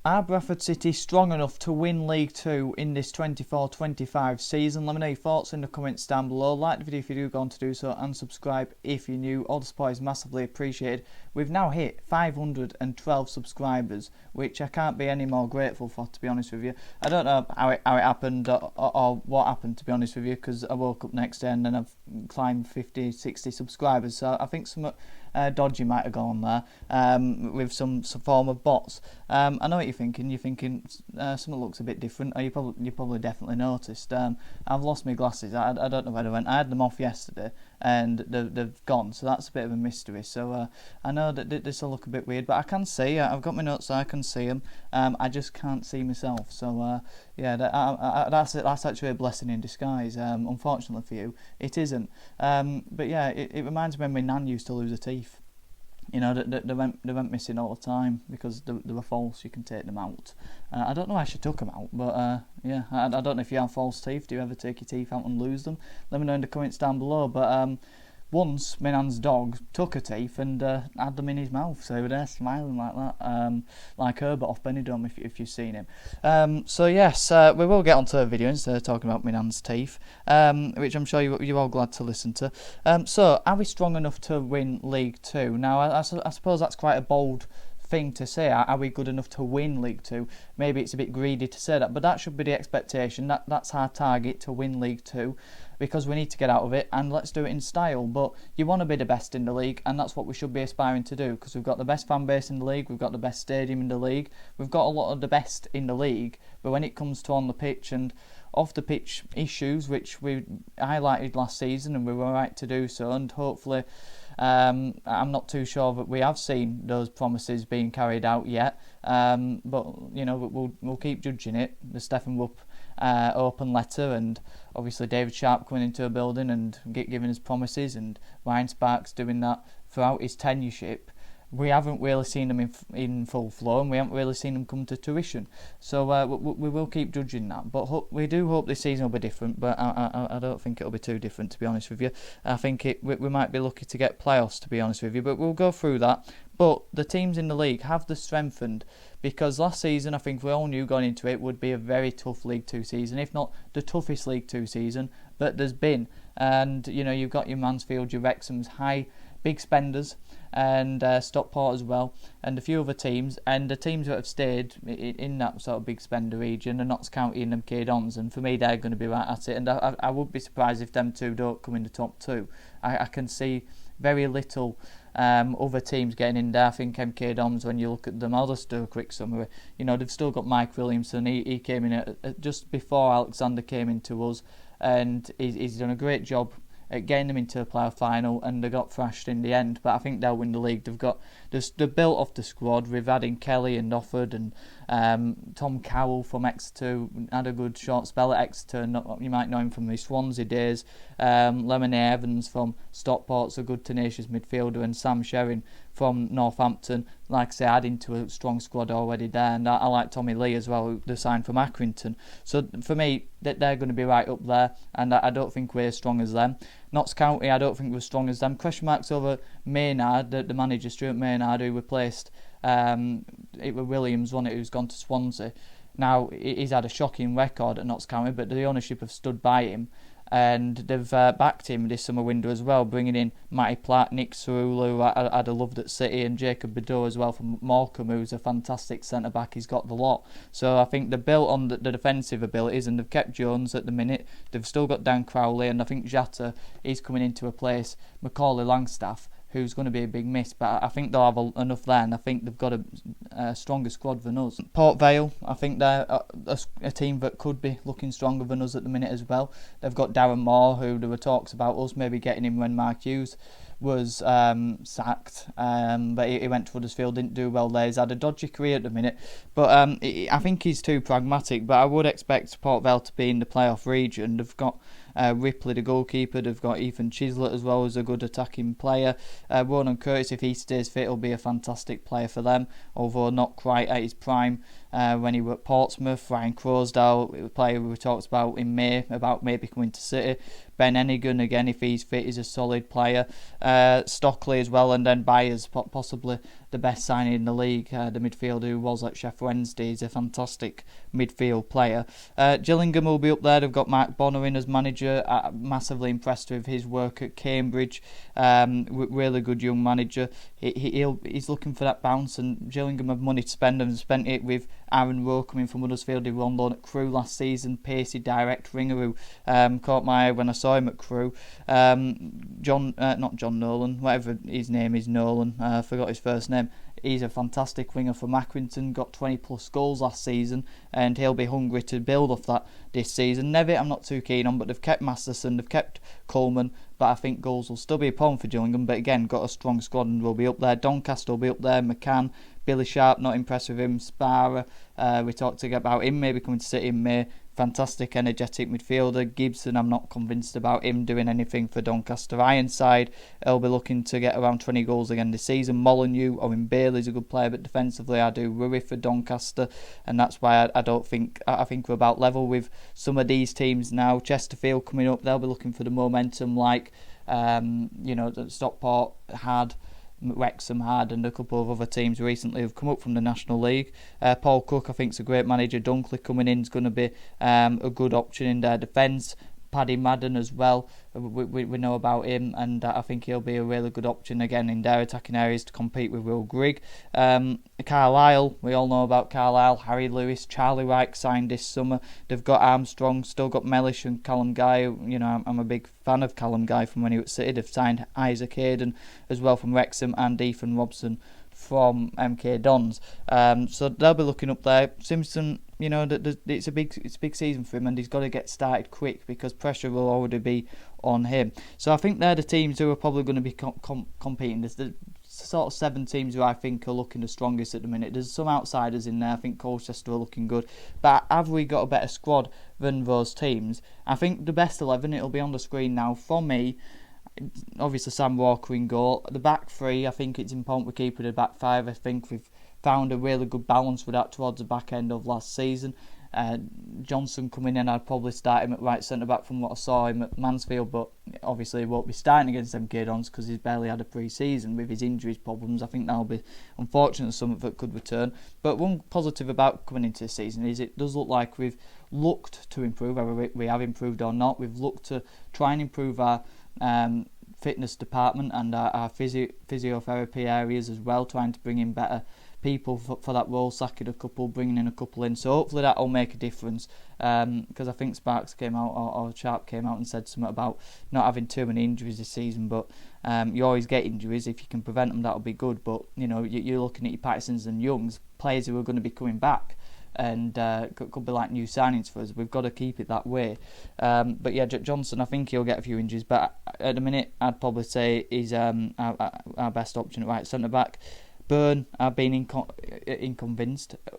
Are Bradford City strong enough to win League 2 in this 24-25 season? Let me know your thoughts in the comments down below. Like the video if you do go on to do so, and subscribe if you're new. All the support is massively appreciated. We've now hit 512 subscribers, which I can't be any more grateful for, to be honest with you. I don't know how it happened or what happened, to be honest with you, because I woke up next day and then I've climbed 50, 60 subscribers. So I think some dodgy might have gone there with some form of bots. I know what you're thinking. You're thinking something looks a bit different. Or you probably definitely noticed. I've lost my glasses. I don't know where they went. I had them off yesterday and they've gone. So that's a bit of a mystery. So I know that this will look a bit weird, but I can see. I've got my notes so I can see them. I just can't see myself. So yeah, that's actually a blessing in disguise. Unfortunately for you, it isn't. But yeah, it reminds me when my nan used to lose her teeth. You know, they went missing all the time because they were false. You can take them out. I don't know why she took them out, but yeah, I don't know if you have false teeth. Do you ever take your teeth out and lose them? Let me know in the comments down below. But once my nan's dog took her teeth and had them in his mouth, so he was there smiling like that, like Herbert off Benidorm if you've seen him. So yes, we will get onto a video instead of talking about my nan's teeth, which I'm sure you're all glad to listen to. So are we strong enough to win League 2? Now I suppose that's quite a bold thing to say. Are we good enough to win League 2? Maybe it's a bit greedy to say that, but that should be the expectation. That's our target, to win League 2, because we need to get out of it, and let's do it in style. But you want to be the best in the league, and that's what we should be aspiring to do, because we've got the best fan base in the league, we've got the best stadium in the league, we've got a lot of the best in the league. But when it comes to on the pitch and off the pitch issues, which we highlighted last season, and we were right to do so, and hopefully I'm not too sure that we have seen those promises being carried out yet, but you know, we'll keep judging it. The Stephen Whoop open letter, and obviously David Sharp coming into a building and giving us promises, and Ryan Sparks doing that throughout his tenureship. We haven't really seen them in full flow, and we haven't really seen them come to tuition. So we will keep judging that. But we do hope this season will be different, but I don't think it'll be too different, to be honest with you. I think we might be lucky to get playoffs, to be honest with you, but we'll go through that. But the teams in the league have strengthened, because last season I think we all knew going into it would be a very tough League 2 season, if not the toughest League 2 season that there's been. And you know, you've got your Mansfield, your Wrexhams, big spenders, and Stockport as well, and a few other teams, and the teams that have stayed in that sort of big spender region are Notts County and MK Dons, and for me they're going to be right at it, and I would be surprised if them two don't come in the top two. I can see very little other teams getting in there. I think MK Dons, when you look at them, I'll just do a quick summary. You know, they've still got Mike Williamson. He came in just before Alexander came into us, and he's done a great job at getting them into a playoff final, and they got thrashed in the end. But I think they'll win the league. They're built off the squad. We've had in Kelly and Offord, and Tom Cowell from Exeter had a good short spell at Exeter. You might know him from his Swansea days. Lemonade Evans from Stockport's a good tenacious midfielder, and Sam Sherrin from Northampton, like I say, adding to a strong squad already there. And I like Tommy Lee as well, who they signed from Accrington. So for me, they're going to be right up there, and I don't think we're as strong as them. Notts County, I don't think we're as strong as them. Question marks over Maynard, the manager Stuart Maynard, who replaced it was Williams, who's gone to Swansea. Now, he's had a shocking record at Notts County, but the ownership have stood by him, and they've backed him this summer window as well, bringing in Matty Platt, Nick Cerullo, who I'd have loved at City, and Jacob Bedeau as well from Morecambe, who's a fantastic centre-back. He's got the lot. So I think they're built on the defensive abilities, and they've kept Jones at the minute. They've still got Dan Crowley, and I think Jata is coming in to replace Macaulay Langstaff, who's going to be a big miss, but I think they'll have enough there, and I think they've got a stronger squad than us. Port Vale, I think they're a team that could be looking stronger than us at the minute as well. They've got Darren Moore, who there were talks about us maybe getting him when Mark Hughes was sacked, but he went to Huddersfield, didn't do well there. He's had a dodgy career at the minute, but I think he's too pragmatic. But I would expect Port Vale to be in the playoff region. They've got Ripley, the goalkeeper. They've got Ethan Chislett as well as a good attacking player. Ronan Curtis, if he stays fit, will be a fantastic player for them, although not quite at his prime when he was at Portsmouth. Ryan Crosdale, a player we talked about in May, about maybe coming to City. Ben Enigan, again, if he's fit, is a solid player. Stockley as well, and then Byers possibly the best signing in the league. The midfielder who was at Sheffield Wednesday is a fantastic midfield player. Gillingham will be up there. They've got Mark Bonner in as manager. Massively impressed with his work at Cambridge. Really good young manager. He's looking for that bounce, and Gillingham have money to spend and spent it with Aaron Rowe coming from Huddersfield. He was on loan at Crewe last season. Pacey, direct winger who caught my eye when I saw him at Crewe. Not John Nolan, whatever his name is, Nolan. I forgot his first name. He's a fantastic winger for Accrington, got 20 plus goals last season, and he'll be hungry to build off that this season. Nevitt I'm not too keen on, but they've kept Masterson, they've kept Coleman, but I think goals will still be a problem for Gillingham, but again, got a strong squad and will be up there. Doncaster will be up there, McCann, Billy Sharp, not impressed with him, Sparrow, we talked about him maybe coming to City in May. Fantastic, energetic midfielder. Gibson, I'm not convinced about him doing anything for Doncaster. Ironside, he'll be looking to get around 20 goals again this season. Molyneux, Owen Bailey's a good player, but defensively I do worry for Doncaster, and that's why I don't think, I think we're about level with some of these teams now. Chesterfield coming up, they'll be looking for the momentum like, that Stockport had, Wrexham had, and a couple of other teams recently have come up from the National League. Paul Cook I think is a great manager. Dunkley coming in is going to be a good option in their defence. Paddy Madden as well, we know about him, and I think he'll be a really good option again in their attacking areas to compete with Will Grigg. Carlisle, we all know about Carlisle. Harry Lewis, Charlie Wright signed this summer. They've got Armstrong, still got Mellish and Callum Guy. I'm a big fan of Callum Guy from when he was at City. They've signed Isaac Hayden as well from Wrexham and Ethan Robson from MK Dons. So they'll be looking up there. Simpson, it's a big season for him, and he's got to get started quick because pressure will already be on him. So I think they're the teams who are probably going to be competing. There's the sort of 7 teams who I think are looking the strongest at the minute. There's some outsiders in there. I think Colchester are looking good, but have we got a better squad than those teams? I think the best 11, it'll be on the screen now for me. Obviously Sam Walker in goal. The back 3, I think it's important we keep with the back 5. I think we've found a really good balance with that towards the back end of last season. Johnson coming in, I'd probably start him at right centre back from what I saw him at Mansfield, but obviously he won't be starting against MK Dons because he's barely had a pre-season with his injuries problems. I think that'll be unfortunate, something that could return. But one positive about coming into this season is it does look like we've looked to improve, whether we have improved or not. We've looked to try and improve our fitness department and our physiotherapy areas as well, trying to bring in better people for that role, sacking a couple, bringing in a couple in. So hopefully that will make a difference, because I think Sparks came out, or Sharp came out and said something about not having too many injuries this season, but you always get injuries. If you can prevent them, that'll be good, but you're looking at your Pattersons and Youngs, players who are going to be coming back, and could be like new signings for us. We've got to keep it that way. But yeah, Johnson, I think he'll get a few injuries, but at the minute I'd probably say he's our best option at right centre back. Byrne, I've been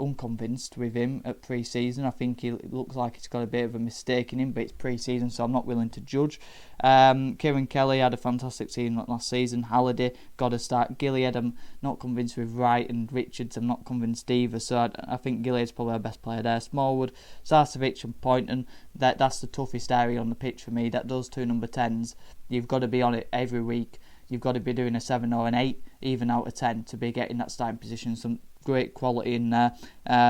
unconvinced with him at pre-season. I think he looks like he's got a bit of a mistake in him, but it's pre-season, so I'm not willing to judge. Kieran Kelly had a fantastic season last season. Halliday, got to start. Gilead, I'm not convinced with Wright, and Richards, I'm not convinced either, so I think Gilead's probably our best player there. Smallwood, Sarcevic and Poynton, that's the toughest area on the pitch for me. That those 2 number 10s, you've got to be on it every week. You've got to be doing a 7 or an 8, even out of 10, to be getting that starting position. Some great quality in there.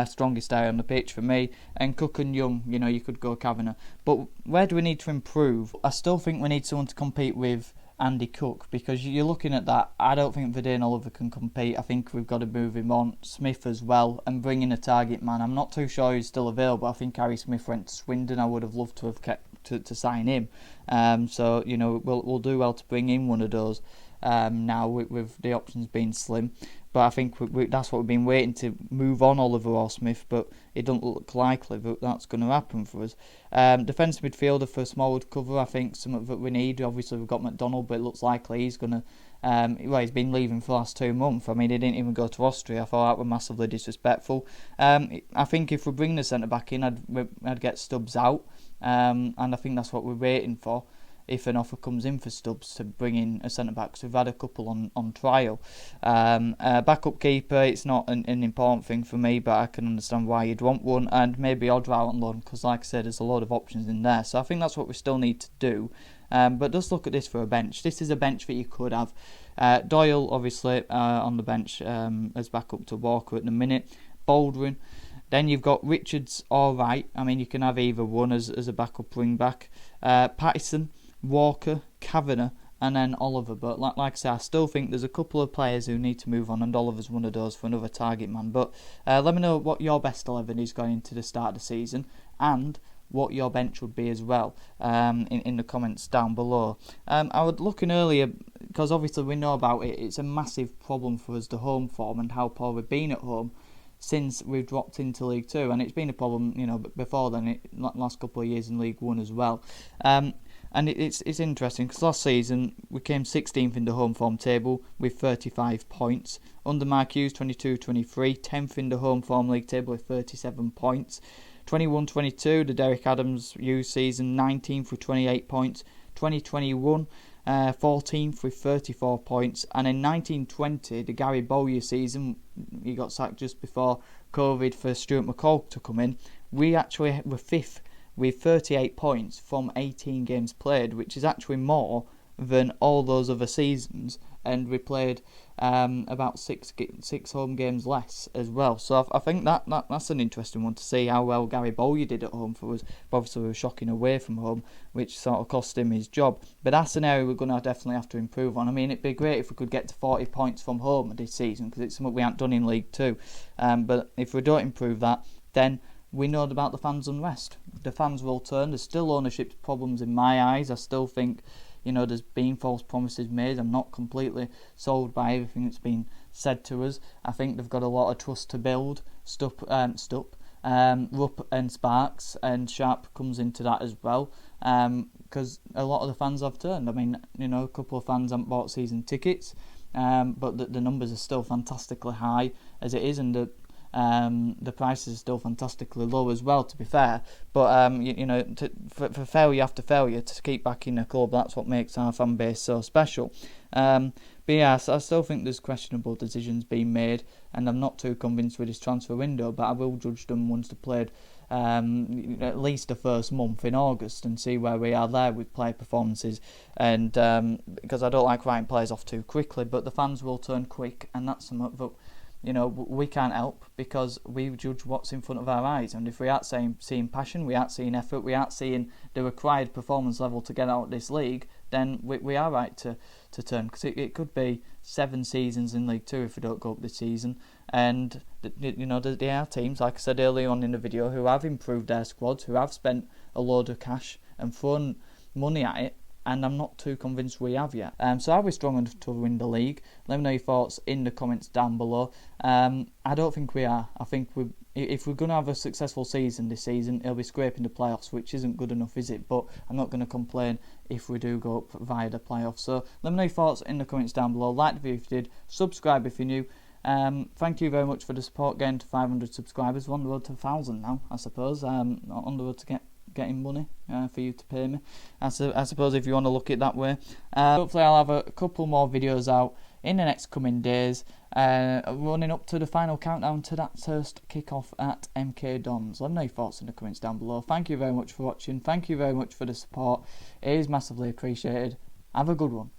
Strongest area on the pitch for me. And Cook and Young, you could go Kavanagh. But where do we need to improve? I still think we need someone to compete with Andy Cook, because you're looking at that. I don't think Verdane Oliver can compete. I think we've got to move him on. Smith as well, and bring in a target man. I'm not too sure he's still available. I think Harry Smith went to Swindon. I would have loved to have kept to sign him. So we'll do well to bring in one of those now with the options being slim. But I think that's what we've been waiting to move on Oliver or Smith, but it doesn't look likely that that's going to happen for us. Defensive midfielder for Smallwood cover, I think something that we need. Obviously we've got McDonald, but it looks likely he's going to he's been leaving for the last 2 months. I mean, he didn't even go to Austria. I thought that was massively disrespectful. I think if we bring the centre back in, I'd get Stubbs out, and I think that's what we're waiting for. If an offer comes in for Stubbs to bring in a centre back, so we've had a couple on trial. Backup keeper, it's not an important thing for me, but I can understand why you'd want one, and maybe Odrow on loan, because like I said, there's a lot of options in there. So I think that's what we still need to do. But just look at this for a bench. This is a bench that you could have. Doyle, obviously, on the bench as backup to Walker at the minute. Baldwin. Then you've got Richards, alright. I mean, you can have either one as a backup wing back. Pattison, Walker, Kavanagh, and then Oliver. But like I say, I still think there's a couple of players who need to move on, and Oliver's one of those for another target man. But let me know what your best 11 is going into the start of the season, and what your bench would be as well in the comments down below. I was looking earlier, because obviously we know about it, it's a massive problem for us, the home form and how poor we've been at home since we've dropped into League 2, and it's been a problem, before then, last couple of years in League 1 as well. And it's interesting, because last season we came 16th in the home form table with 35 points. Under Mark Hughes, 22-23, 10th in the home form league table with 37 points. 21-22, the Derek Adams Hughes season, 19th with 28 points. 2021, 14th with 34 points. And in 1920, the Gary Bowyer season, he got sacked just before COVID for Stuart McCall to come in. We actually were 5th with 38 points from 18 games played, which is actually more than all those other seasons, and we played about six home games less as well. So I think that's an interesting one to see how well Gary Bowyer did at home for us. But obviously we were shocking away from home, which sort of cost him his job. But that's an area we're going to definitely have to improve on. I mean, it'd be great if we could get to 40 points from home this season, because it's something we haven't done in League 2. But if we don't improve that, then we know about the fans' unrest. The fans will turn. There's still ownership problems in my eyes. I still think there's been false promises made. I'm not completely sold by everything that's been said to us. I think they've got a lot of trust to build. Rupp and Sparks and Sharp comes into that as well, because a lot of the fans have turned. I mean, a couple of fans haven't bought season tickets, but the numbers are still fantastically high as it is, and the prices are still fantastically low as well, to be fair. But for failure after failure, to keep backing a club, that's what makes our fan base so special. But yeah, I still think there's questionable decisions being made, and I'm not too convinced with this transfer window, but I will judge them once they've played at least the first month in August, and see where we are there with player performances. And because I don't like writing players off too quickly, but the fans will turn quick, and that's something that we can't help, because we judge what's in front of our eyes. And if we aren't seeing passion, we aren't seeing effort, we aren't seeing the required performance level to get out of this league, then we are right to turn, because it could be 7 seasons in League 2 if we don't go up this season. And there are teams, like I said earlier on in the video, who have improved their squads, who have spent a load of cash and thrown money at it, and I'm not too convinced we have yet. So are we strong enough to win the league? Let me know your thoughts in the comments down below. I don't think we are. I think if we're going to have a successful season this season, it'll be scraping the playoffs, which isn't good enough, is it? But I'm not going to complain if we do go up via the playoffs. So let me know your thoughts in the comments down below. Like the video if you did, subscribe if you're new. Thank you very much for the support, getting to 500 subscribers. We're on the road to 1,000 now, I suppose. On the road to getting money for you to pay me, I suppose, if you want to look at it that way. Hopefully I'll have a couple more videos out in the next coming days, running up to the final countdown to that first kick-off at MK Dons. Let me know your thoughts in the comments down below. Thank you very much for watching. Thank you very much for the support. It is massively appreciated. Have a good one.